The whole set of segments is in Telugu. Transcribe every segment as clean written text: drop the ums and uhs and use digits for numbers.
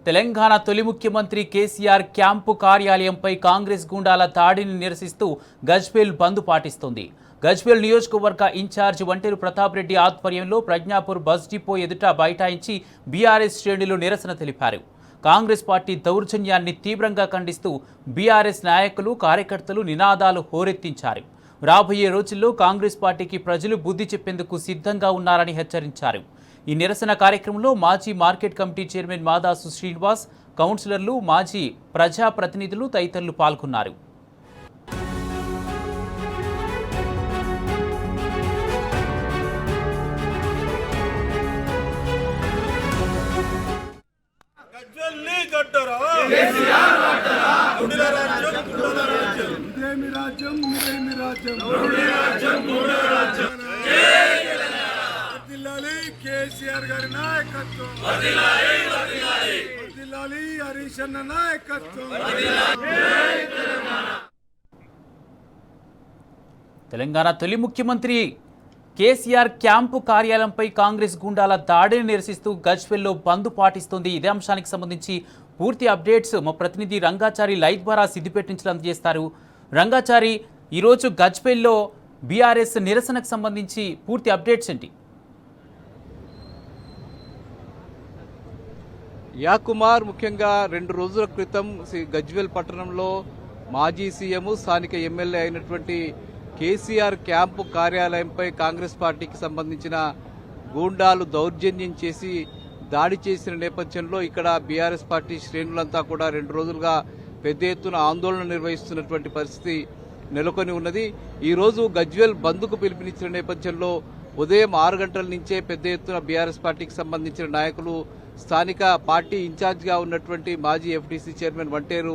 తెలంగాణ తొలి ముఖ్యమంత్రి కేసీఆర్ క్యాంపు కార్యాలయంపై కాంగ్రెస్ గూండాల దాడిని నిరసిస్తూ గజ్వేల్ బంద్ పాటిస్తోంది. గజ్వేల్ నియోజకవర్గ ఇన్ఛార్జ్ వంటేరు ప్రతాప్ రెడ్డి ఆధ్వర్యంలో ప్రజ్ఞాపూర్ బస్ డిపో ఎదుట బైఠాయించి బీఆర్ఎస్ శ్రేణులు నిరసన తెలిపారు. కాంగ్రెస్ పార్టీ దౌర్జన్యాన్ని తీవ్రంగా ఖండిస్తూ బీఆర్ఎస్ నాయకులు కార్యకర్తలు నినాదాలు హోరెత్తించారు. రాబోయే రోజుల్లో కాంగ్రెస్ పార్టీకి ప్రజలు బుద్ధి చెప్పేందుకు సిద్ధంగా ఉన్నారని హెచ్చరించారు. ఈ నిరసన కార్యక్రమంలో మాజీ market committee chairman Madasu Srinivas, కౌన్సిలర్లు, మాజీ ప్రజాప్రతినిధులు తదితరులు పాల్గొన్నారు. కేసీఆర్ గారి నాయకత్వం, హరీష్ అన్న నాయకత్వం. తెలంగాణ తొలి ముఖ్యమంత్రి కేసీఆర్ క్యాంపు కార్యాలయంపై కాంగ్రెస్ గుండాల దాడిని నిరసిస్తూ గజ్వేల్లో బంద్ పాటిస్తోంది. ఇదే అంశానికి సంబంధించి పూర్తి అప్డేట్స్ మా ప్రతినిధి రంగాచారి లైవ్ ద్వారా సిద్దిపేట నుంచి అందజేస్తారు. రంగాచారి, ఈరోజు గజ్వేల్లో బీఆర్ఎస్ నిరసనకు సంబంధించి పూర్తి అప్డేట్స్ ఏంటి? యాకుమార్, ముఖ్యంగా 2 రోజుల క్రితం గజ్వేల్ పట్టణంలో మాజీ సీఎం, స్థానిక ఎమ్మెల్యే అయినటువంటి కేసీఆర్ క్యాంపు కార్యాలయంపై కాంగ్రెస్ పార్టీకి సంబంధించిన గూండాలు దౌర్జన్యం చేసి దాడి చేసిన నేపథ్యంలో ఇక్కడ బీఆర్ఎస్ పార్టీ శ్రేణులంతా కూడా 2 రోజులుగా పెద్ద ఎత్తున ఆందోళన నిర్వహిస్తున్నటువంటి పరిస్థితి నెలకొని ఉన్నది. ఈరోజు గజ్వేల్ బంద్కు పిలుపునిచ్చిన నేపథ్యంలో ఉదయం 6 గంటల నుంచే పెద్ద ఎత్తున బీఆర్ఎస్ పార్టీకి సంబంధించిన నాయకులు, స్థానిక పార్టీ ఇన్ఛార్జిగా ఉన్నటువంటి మాజీ ఎఫ్డీసీ చైర్మన్ వంటేరు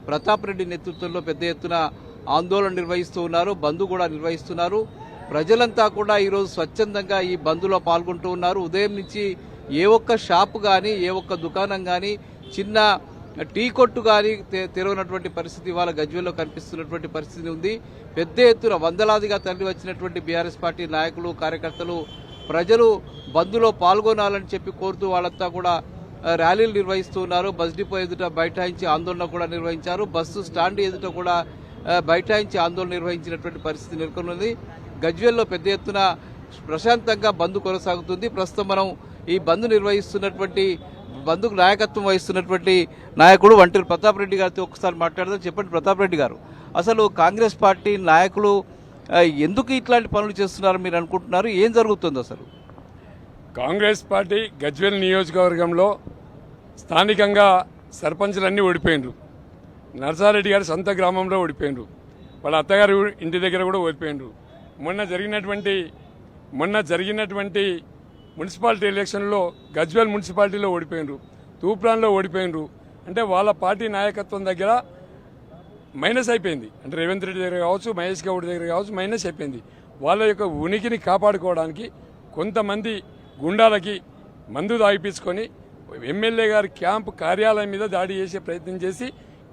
ప్రతాప్ రెడ్డి నేతృత్వంలో పెద్ద ఎత్తున ఆందోళన నిర్వహిస్తూ ఉన్నారు, బంద్ కూడా నిర్వహిస్తున్నారు. ప్రజలంతా కూడా ఈరోజు స్వచ్ఛందంగా ఈ బంద్లో పాల్గొంటూ ఉన్నారు. ఉదయం నుంచి ఏ ఒక్క షాపు కానీ, ఏ ఒక్క దుకాణం కానీ, చిన్న టీ కొట్టు కానీ తెరవనటువంటి పరిస్థితి ఇవాళ గజ్వేల్లో కనిపిస్తున్నటువంటి పరిస్థితి ఉంది. పెద్ద ఎత్తున వందలాదిగా తరలి వచ్చినటువంటి బీఆర్ఎస్ పార్టీ నాయకులు, కార్యకర్తలు, ప్రజలు బంద్లో పాల్గొనాలని చెప్పి కోరుతూ వాళ్ళంతా కూడా ర్యాలీలు నిర్వహిస్తూ ఉన్నారు. బస్ డిపో ఎదుట బైఠాయించి ఆందోళన కూడా నిర్వహించారు. బస్సు స్టాండ్ ఎదుట కూడా బైఠాయించి ఆందోళన నిర్వహించినటువంటి పరిస్థితి నెలకొన్నది. గజ్వేల్లో పెద్ద ఎత్తున ప్రశాంతంగా బంద్ కొనసాగుతుంది. ప్రస్తుతం మనం ఈ బంద్ నిర్వహిస్తున్నటువంటి, బంద్కు నాయకత్వం వహిస్తున్నటువంటి నాయకుడు వంటేరు ప్రతాప్ రెడ్డి గారితో ఒకసారి మాట్లాడదాం. చెప్పండి ప్రతాప్ రెడ్డి గారు, అసలు కాంగ్రెస్ పార్టీ నాయకులు ఎందుకు ఇట్లాంటి పనులు చేస్తున్నారు మీరు అనుకుంటున్నారు? ఏం జరుగుతుంది అసలు? కాంగ్రెస్ పార్టీ గజ్వేల్ నియోజకవర్గంలో స్థానికంగా సర్పంచులన్నీ ఓడిపోయినరు. నర్సారెడ్డి గారి సొంత గ్రామంలో ఓడిపోయినరు, వాళ్ళ అత్తగారు ఇంటి దగ్గర కూడా ఓడిపోయినరు. మొన్న జరిగినటువంటి మున్సిపాలిటీ ఎలక్షన్లో గజ్వేల్ మున్సిపాలిటీలో ఓడిపోయినరు, తూప్రాన్లో ఓడిపోయినరు. అంటే వాళ్ళ పార్టీ నాయకత్వం దగ్గర మైనస్ అయిపోయింది. అంటే రేవంత్ రెడ్డి దగ్గర కావచ్చు, మహేష్ గౌడ్ దగ్గర కావచ్చు, మైనస్ అయిపోయింది. వాళ్ళ యొక్క ఉనికిని కాపాడుకోవడానికి కొంతమంది గుండాలకి మందు తాగిపించుకొని ఎమ్మెల్యే గారి క్యాంపు కార్యాలయం మీద దాడి చేసే ప్రయత్నం చేసి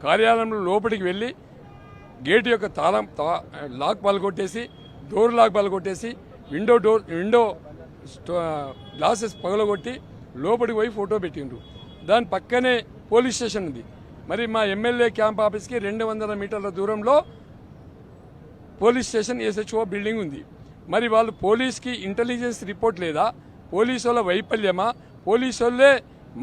కార్యాలయంలో లోపలికి వెళ్ళి గేటు యొక్క లాక్ పగలగొట్టేసి, డోర్ లాక్ పగలగొట్టేసి, విండో గ్లాసెస్ పగలగొట్టి లోపలికి పోయి ఫోటో పెట్టిండ్రు. దాని పక్కనే పోలీస్ స్టేషన్ ఉంది. మరి మా ఎమ్మెల్యే క్యాంప్ ఆఫీస్కి 200 మీటర్ల దూరంలో పోలీస్ స్టేషన్, ఎస్హెచ్ఓ బిల్డింగ్ ఉంది. మరి వాళ్ళు పోలీస్కి ఇంటెలిజెన్స్ రిపోర్ట్ లేదా, పోలీసు వాళ్ళ వైఫల్యమా, పోలీసు వాళ్ళే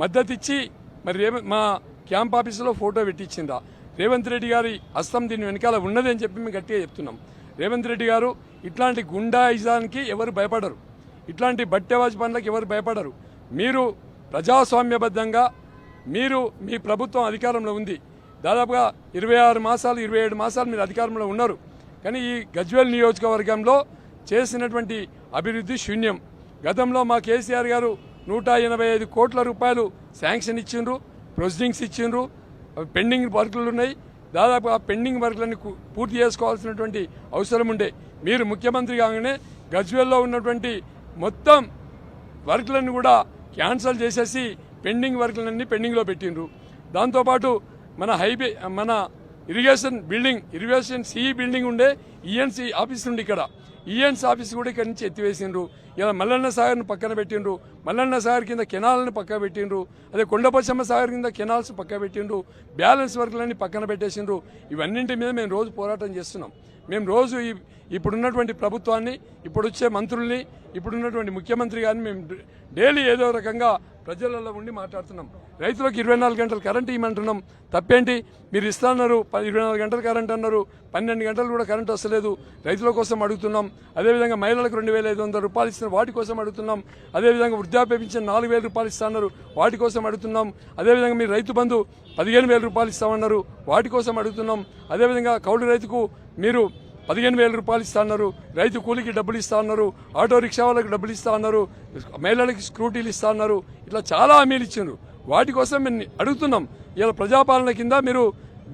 మద్దతు ఇచ్చి మరి మా క్యాంప్ ఆఫీసులో ఫోటో పెట్టించిందా? రేవంత్ రెడ్డి గారి హస్తం దీని వెనకాల ఉన్నది అని చెప్పి మేము గట్టిగా చెప్తున్నాం. రేవంత్ రెడ్డి గారు ఇట్లాంటి గుండాయిజానికి ఎవరు భయపడరు, ఇట్లాంటి బట్టెవాజు పనులకు ఎవరు భయపడరు. మీరు ప్రజాస్వామ్యబద్ధంగా మీ ప్రభుత్వం అధికారంలో ఉంది. దాదాపుగా 26 మాసాలు 27 మాసాలు మీరు అధికారంలో ఉన్నారు. కానీ ఈ గజ్వేల్ నియోజకవర్గంలో చేసినటువంటి అభివృద్ధి శూన్యం. గతంలో మా కేసీఆర్ గారు 185 కోట్ల రూపాయలు శాంక్షన్ ఇచ్చిండ్రు, ప్రొసీడింగ్స్ ఇచ్చిండ్రు, పెండింగ్ వర్కులు ఉన్నాయి. దాదాపు ఆ పెండింగ్ వర్కులన్నీ పూర్తి చేసుకోవాల్సినటువంటి అవసరం ఉండే. మీరు ముఖ్యమంత్రి కాగానే గజ్వేల్లో ఉన్నటువంటి మొత్తం వర్కులను కూడా క్యాన్సల్ చేసేసి పెండింగ్ వర్కులన్నీ పెండింగ్లో పెట్టిండ్రు. దాంతోపాటు మన ఇరిగేషన్ సిఈ బిల్డింగ్ ఉండే ఈఎన్సీ ఆఫీస్ ఉండి ఇక్కడ ఈఎన్సీ ఆఫీస్ కూడా ఇక్కడ నుంచి ఎత్తివేసిండ్రు. ఇలా మల్లన్న సాగర్ను పక్కన పెట్టిండ్రు, మల్లన్న సాగర్ కింద కెనాల్ని పక్క పెట్టిండ్రు, అదే కొండపోచమ్మ సాగర్ కింద కెనాల్స్ పక్క పెట్టిండ్రు, బ్యాలెన్స్ వర్క్లన్నీ పక్కన పెట్టేసిండ్రు. ఇవన్నింటి మీద మేము రోజు పోరాటం చేస్తున్నాం. మేము రోజు ఇప్పుడున్నటువంటి ప్రభుత్వాన్ని, ఇప్పుడు వచ్చే మంత్రుల్ని, ఇప్పుడున్నటువంటి ముఖ్యమంత్రి గారిని మేము డైలీ ఏదో రకంగా ప్రజలలో ఉండి మాట్లాడుతున్నాం. రైతులకు 24 గంటలు కరెంట్ ఇవ్వమంటున్నాం. తప్పేంటి? మీరు ఇస్తున్నారు 24 గంటలు కరెంట్ అన్నారు, 12 గంటలు కూడా కరెంట్ వస్తలేదు. రైతుల కోసం అడుగుతున్నాం. అదేవిధంగా మహిళలకు 2,500 రూపాయలు ఇస్తున్నారు, వాటి కోసం అడుగుతున్నాం. అదేవిధంగా వృద్ధాప్య పింఛన్ 4,000 రూపాయలు ఇస్తున్నారు, వాటి కోసం అడుగుతున్నాం. అదేవిధంగా మీరు రైతు బంధు 15,000 రూపాయలు ఇస్తామన్నారు, వాటి కోసం అడుగుతున్నాం. అదేవిధంగా కౌలు రైతుకు మీరు 15,000 రూపాయలు ఇస్తా అన్నారు, రైతు కూలికి డబ్బులు ఇస్తా అన్నారు, ఆటో రిక్షా వాళ్ళకి డబ్బులు ఇస్తా అన్నారు, మహిళలకి స్కూటీలు ఇస్తా అన్నారు. ఇట్లా చాలా హామీలు ఇచ్చిండ్రు. వాటి కోసం మేము అడుగుతున్నాం. ఇలా ప్రజాపాలన కింద మీరు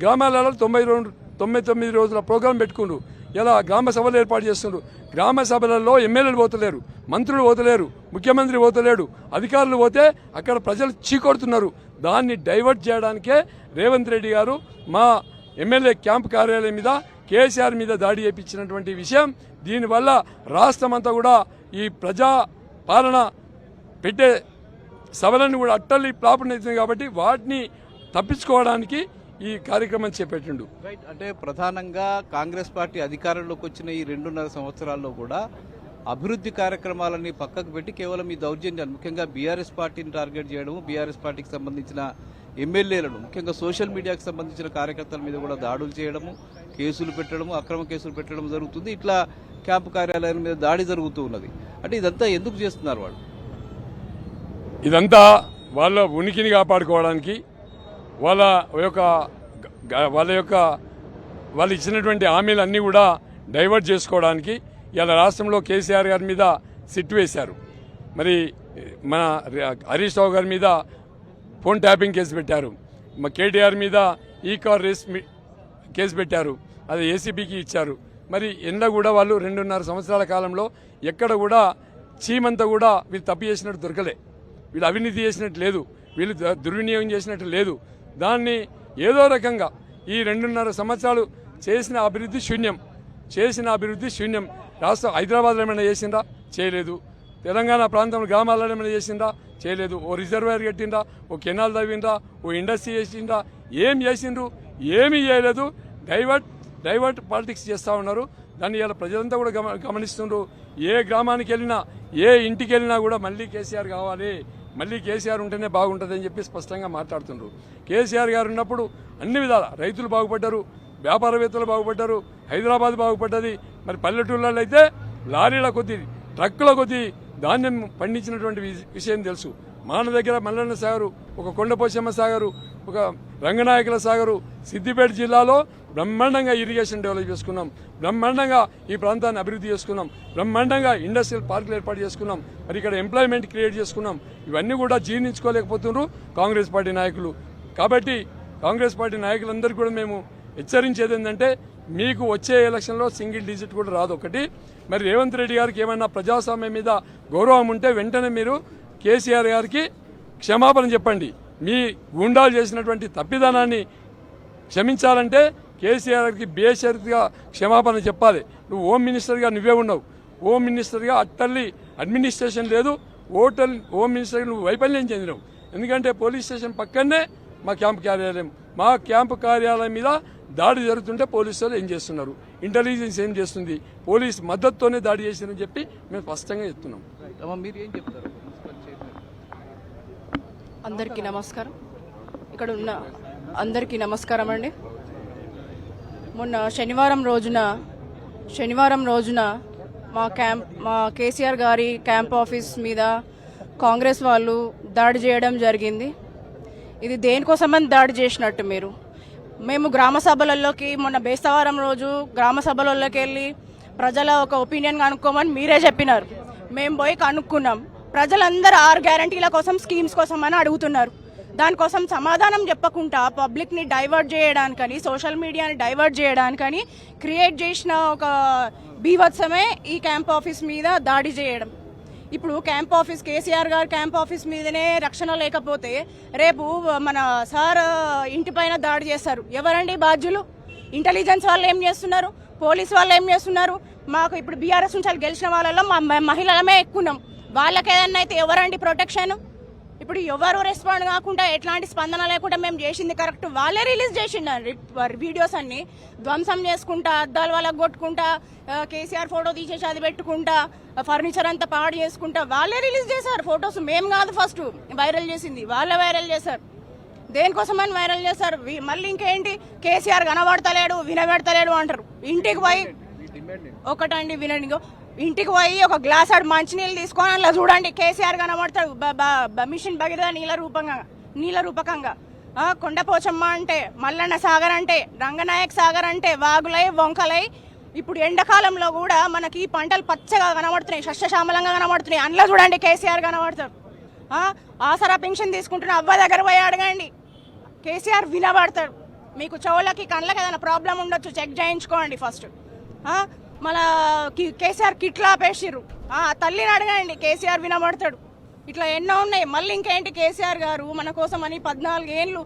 గ్రామాలలో 99 రోజుల ప్రోగ్రాం పెట్టుకుండ్రు. ఇలా గ్రామ సభలు ఏర్పాటు చేస్తుండ్రు. గ్రామ సభలలో ఎమ్మెల్యేలు పోతలేరు, మంత్రులు పోతలేరు, ముఖ్యమంత్రి పోతలేడు, అధికారులు పోతే అక్కడ ప్రజలు చీకొడుతున్నారు. దాన్ని డైవర్ట్ చేయడానికే రేవంత్ రెడ్డి గారు మా ఎమ్మెల్యే క్యాంప్ కార్యాలయం మీద కేసీఆర్ మీద దాడి చేయించినటువంటి విషయం. దీనివల్ల రాష్ట్రం అంతా కూడా ఈ ప్రజా పాలన పెట్టే సభలను కూడా అట్టల్లి ప్లాపనవుతుంది. కాబట్టి వాటిని తప్పించుకోవడానికి ఈ కార్యక్రమం చేపట్టిండు. రైట్. అంటే ప్రధానంగా కాంగ్రెస్ పార్టీ అధికారంలోకి వచ్చిన ఈ 2.5 సంవత్సరాల్లో కూడా అభివృద్ధి కార్యక్రమాలని పక్కకు పెట్టి కేవలం ఈ దౌర్జన్యాలు, ముఖ్యంగా బీఆర్ఎస్ పార్టీని టార్గెట్ చేయడం, బీఆర్ఎస్ పార్టీకి సంబంధించిన ఎమ్మెల్యేలను, ముఖ్యంగా సోషల్ మీడియాకు సంబంధించిన కార్యకర్తల మీద కూడా దాడులు చేయడము, కేసులు పెట్టడము, అక్రమ కేసులు పెట్టడం జరుగుతుంది. ఇట్లా క్యాంపు కార్యాలయం మీద దాడి జరుగుతూ ఉన్నది. అంటే ఇదంతా ఎందుకు చేస్తున్నారు వాళ్ళు? ఇదంతా వాళ్ళ ఉనికిని కాపాడుకోవడానికి, వాళ్ళు ఇచ్చినటువంటి హామీలన్నీ కూడా డైవర్ట్ చేసుకోవడానికి ఇలా రాష్ట్రంలో కేసీఆర్ గారి మీద సిట్టు వేశారు. మరి మన హరీష్ రావు గారి మీద ఫోన్ ట్యాపింగ్ కేసు పెట్టారు. మా కేటీఆర్ మీద ఈ కార్ రేస్ కేసు పెట్టారు, అది ఏసీబీకి ఇచ్చారు. మరి ఎండ కూడా వాళ్ళు 2.5 సంవత్సరాల కాలంలో ఎక్కడ కూడా చీమంతా కూడా వీళ్ళు తప్పు చేసినట్టు దొరకలే, వీళ్ళు అవినీతి చేసినట్టు లేదు, వీళ్ళు దుర్వినియోగం చేసినట్టు లేదు. దాన్ని ఏదో రకంగా ఈ 2.5 సంవత్సరాలు చేసిన అభివృద్ధి శూన్యం. రాష్ట్రం హైదరాబాద్లో ఏమైనా చేసిందా? చేయలేదు. తెలంగాణ ప్రాంతంలో గ్రామాలలో ఏమైనా చేసిందా? చేయలేదు. ఓ రిజర్వాయర్ కట్టిండ్రా, ఓ కెనాల్ తవ్విండ్రా, ఓ ఇండస్ట్రీ చేసిండ్రా? ఏం చేసిండ్రు? ఏమీ చేయలేదు. డైవర్ట్ పాలిటిక్స్ చేస్తూ ఉన్నారు. దాన్ని ఇలా ప్రజలంతా కూడా గమనిస్తుండ్రు. ఏ గ్రామానికి వెళ్ళినా, ఏ ఇంటికి వెళ్ళినా కూడా మళ్ళీ కేసీఆర్ కావాలి, మళ్ళీ కేసీఆర్ ఉంటేనే బాగుంటుందని చెప్పి స్పష్టంగా మాట్లాడుతుండ్రు. కేసీఆర్ గారు ఉన్నప్పుడు అన్ని విధాల రైతులు బాగుపడ్డారు, వ్యాపారవేత్తలు బాగుపడ్డారు, హైదరాబాద్ బాగుపడ్డది. మరి పల్లెటూళ్ళలో అయితే లారీల కొద్దీ, ట్రక్కుల కొద్దీ ధాన్యం పండించినటువంటి విషయం తెలుసు. మన దగ్గర మల్లన్న సాగరు, ఒక కొండపోచమ్మ సాగరు, ఒక రంగనాయకుల సాగరు, సిద్దిపేట జిల్లాలో బ్రహ్మాండంగా ఇరిగేషన్ డెవలప్ చేసుకున్నాం, బ్రహ్మాండంగా ఈ ప్రాంతాన్ని అభివృద్ధి చేసుకున్నాం, బ్రహ్మాండంగా ఇండస్ట్రియల్ పార్కులు ఏర్పాటు చేసుకున్నాం, మరి ఇక్కడ ఎంప్లాయ్మెంట్ క్రియేట్ చేసుకున్నాం. ఇవన్నీ కూడా జీర్ణించుకోలేకపోతున్నారు కాంగ్రెస్ పార్టీ నాయకులు. కాబట్టి కాంగ్రెస్ పార్టీ నాయకులందరికీ కూడా మేము హెచ్చరించేది ఏంటంటే, మీకు వచ్చే ఎలక్షన్లో సింగిల్ డిజిట్ కూడా రాదు. ఒకటి, మరి రేవంత్ రెడ్డి గారికి ఏమైనా ప్రజాస్వామ్యం మీద గౌరవం ఉంటే వెంటనే మీరు కేసీఆర్ గారికి క్షమాపణ చెప్పండి. మీ గుండాలు చేసినటువంటి తప్పిదానాన్ని క్షమించాలంటే కేసీఆర్ గారికి బేషరతుగా క్షమాపణ చెప్పాలి. నువ్వు హోమ్ మినిస్టర్గా నువ్వే ఉన్నావు, హోమ్ మినిస్టర్గా అట్టల్లి అడ్మినిస్ట్రేషన్ లేదు, హోమ్ మినిస్టర్గా నువ్వు వైఫల్యం చెందినావు. ఎందుకంటే పోలీస్ స్టేషన్ పక్కనే మా క్యాంపు కార్యాలయం, మా క్యాంపు కార్యాలయం మీద దాడి జరుగుతుంటే పోలీసులు ఏం చేస్తున్నారు, ఇంటెలిజెన్స్ ఏం చేస్తుంది, పోలీస్ మద్దతుతోనే దాడి చేసిందని చెప్పి మేము స్పష్టంగా చెప్తున్నాం. మీరు ఏం చెప్తారు? అందరికీ నమస్కారం. ఇక్కడ ఉన్న అందరికీ నమస్కారం అండి. మొన్న శనివారం రోజున మా కేసీఆర్ గారి క్యాంప్ ఆఫీస్ మీద కాంగ్రెస్ వాళ్ళు దాడి చేయడం జరిగింది. ఇది దేనికోసమని దాడి చేసినట్టు మేము గ్రామ సభలలోకి మొన్న బేస్తవారం రోజు గ్రామ సభలలోకి వెళ్ళి ప్రజల ఒక ఒపీనియన్ కనుక్కోమని మీరే చెప్పినారు. మేము పోయి కనుక్కున్నాం. ప్రజలందరూ 6 గ్యారంటీల కోసం, స్కీమ్స్ కోసం అని అడుగుతున్నారు. దానికోసం సమాధానం చెప్పకుండా పబ్లిక్ని డైవర్ట్ చేయడానికని, సోషల్ మీడియాని డైవర్ట్ చేయడానికని క్రియేట్ చేసిన ఒక బీభత్సమే ఈ క్యాంప్ ఆఫీస్ మీద దాడి చేయడం. ఇప్పుడు కేసీఆర్ గారు క్యాంప్ ఆఫీస్ మీదనే రక్షణ లేకపోతే రేపు మన సార్ ఇంటిపైన దాడి చేస్తారు. ఎవరండి బాధ్యులు? ఇంటెలిజెన్స్ వాళ్ళు ఏం చేస్తున్నారు? పోలీస్ వాళ్ళు ఏం చేస్తున్నారు? మాకు ఇప్పుడు బీఆర్ఎస్ నుంచి గెలిచిన వాళ్ళలో మా మహిళలమే ఎక్కున్నాం. వాళ్ళకి ఏదన్నా అయితే ఎవరండి ప్రొటెక్షన్? ఇప్పుడు ఎవరు రెస్పాండ్ కాకుండా ఎట్లాంటి స్పందన లేకుండా మేము చేసింది కరెక్ట్. వాళ్ళే రిలీజ్ చేసిండండి వీడియోస్ అన్ని ధ్వంసం చేసుకుంటా, అద్దాలు వాళ్ళకి కొట్టుకుంటా, కేసీఆర్ ఫోటో తీసేసి అది పెట్టుకుంటా, ఫర్నిచర్ అంతా పాడు చేసుకుంటా వాళ్ళే రిలీజ్ చేశారు ఫొటోస్. మేము కాదు ఫస్ట్ వైరల్ చేసింది, వాళ్ళే వైరల్ చేశారు. దేనికోసమని వైరల్ చేశారు? మళ్ళీ ఇంకేంటి, కేసీఆర్ కనబడతలేడు వినబెడతలేడు అంటారు. ఇంటికి పోయి ఒకటండి వినండి, ఇంటికి పోయి ఒక గ్లాస్ ఆడు మంచినీళ్ళు తీసుకొని అలా చూడండి, కేసీఆర్ కనబడతాడు మిషన్ భగీరథ నీళ్ళ రూపకంగా. కొండపోచమ్మ అంటే, మల్లన్న సాగర్ అంటే, రంగనాయక్ సాగర్ అంటే, వాగులై వంకలై ఇప్పుడు ఎండాకాలంలో కూడా మనకి పంటలు పచ్చగా కనబడుతున్నాయి, సస్యశ్యామలంగా కనబడుతున్నాయి. అందులో చూడండి కేసీఆర్ కనబడతాడు. ఆసరా పెన్షన్ తీసుకుంటున్న అవ్వ దగ్గర పోయి అడగండి, కేసీఆర్ వినబడతాడు. మీకు చెవులకి కళ్ళకి ఏదైనా ప్రాబ్లం ఉండొచ్చు, చెక్ చేయించుకోండి ఫస్ట్. మన కేసీఆర్ కిట్లు ఆపేసిర్రు, తల్లిని అడగండి, కేసీఆర్ వినబడతాడు. ఇట్లా ఎన్నో ఉన్నాయి. మళ్ళీ ఇంకేంటి, కేసీఆర్ గారు మన కోసం అని 14 ఏళ్ళు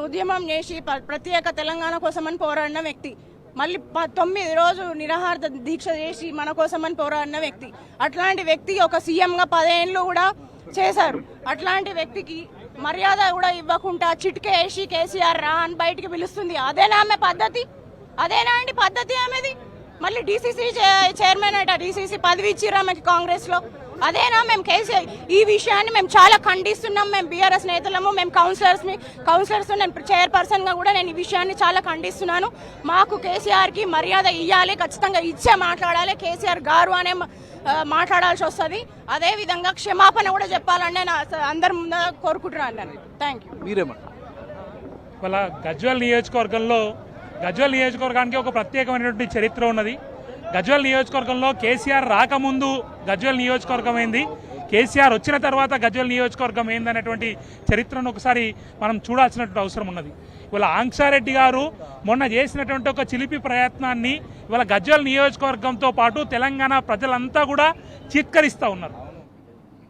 ఉద్యమం చేసి ప్రత్యేక తెలంగాణ కోసమని పోరాడిన వ్యక్తి. మళ్ళీ 9 రోజులు నిరాహార దీక్ష చేసి మన కోసమని పోరాడిన వ్యక్తి. అట్లాంటి వ్యక్తి ఒక సీఎంగా 10 ఏళ్ళు కూడా చేశారు. అట్లాంటి వ్యక్తికి మర్యాద కూడా ఇవ్వకుండా చిటికే వేసి కేసీఆర్ రా అని బయటికి పిలుస్తుంది. అదేనా ఆమె పద్ధతి? అదేనా అండి పద్ధతి ఆమెది? మళ్ళీ డీసీసీ చైర్మన్ అట, డీసీసీ పదవి ఇచ్చిర్రు ఆమెకి కాంగ్రెస్లో. అదేనా? మేము కేసీఆర్ ఈ విషయాన్ని మేము చాలా ఖండిస్తున్నాం. మేము బీఆర్ఎస్ నేతలము, మేము కౌన్సిలర్స్, నేను చైర్పర్సన్గా కూడా నేను ఈ విషయాన్ని చాలా ఖండిస్తున్నాను. మాకు కేసీఆర్కి మర్యాద ఇవ్వాలి, ఖచ్చితంగా ఇచ్చే మాట్లాడాలి. కేసీఆర్ గారు అనే మాట్లాడాల్సి వస్తుంది. అదేవిధంగా క్షమాపణ కూడా చెప్పాలని నేను అందరి ముందు కోరుకుంటున్నాను. నేను థ్యాంక్ యూ. మీరేమంటారు? వాళ్ళ గజ్వేల్ నియోజకవర్గానికి ఒక ప్రత్యేకమైనటువంటి చరిత్ర ఉన్నది. గజ్వేల్ నియోజకవర్గంలో కేసీఆర్ రాకముందు గజ్వేల్ నియోజకవర్గం ఏంది, కేసీఆర్ వచ్చిన తర్వాత గజ్వేల్ నియోజకవర్గం ఏందనేటువంటి చరిత్రను ఒకసారి మనం చూడాల్సినటువంటి అవసరం ఉన్నది. ఇవాళ ఆంక్షారెడ్డి గారు మొన్న చేసినటువంటి ఒక చిలిపి ప్రయత్నాన్ని ఇవాళ గజ్వేల్ నియోజకవర్గంతో పాటు తెలంగాణ ప్రజలంతా కూడా చిత్కరిస్తూ ఉన్నారు.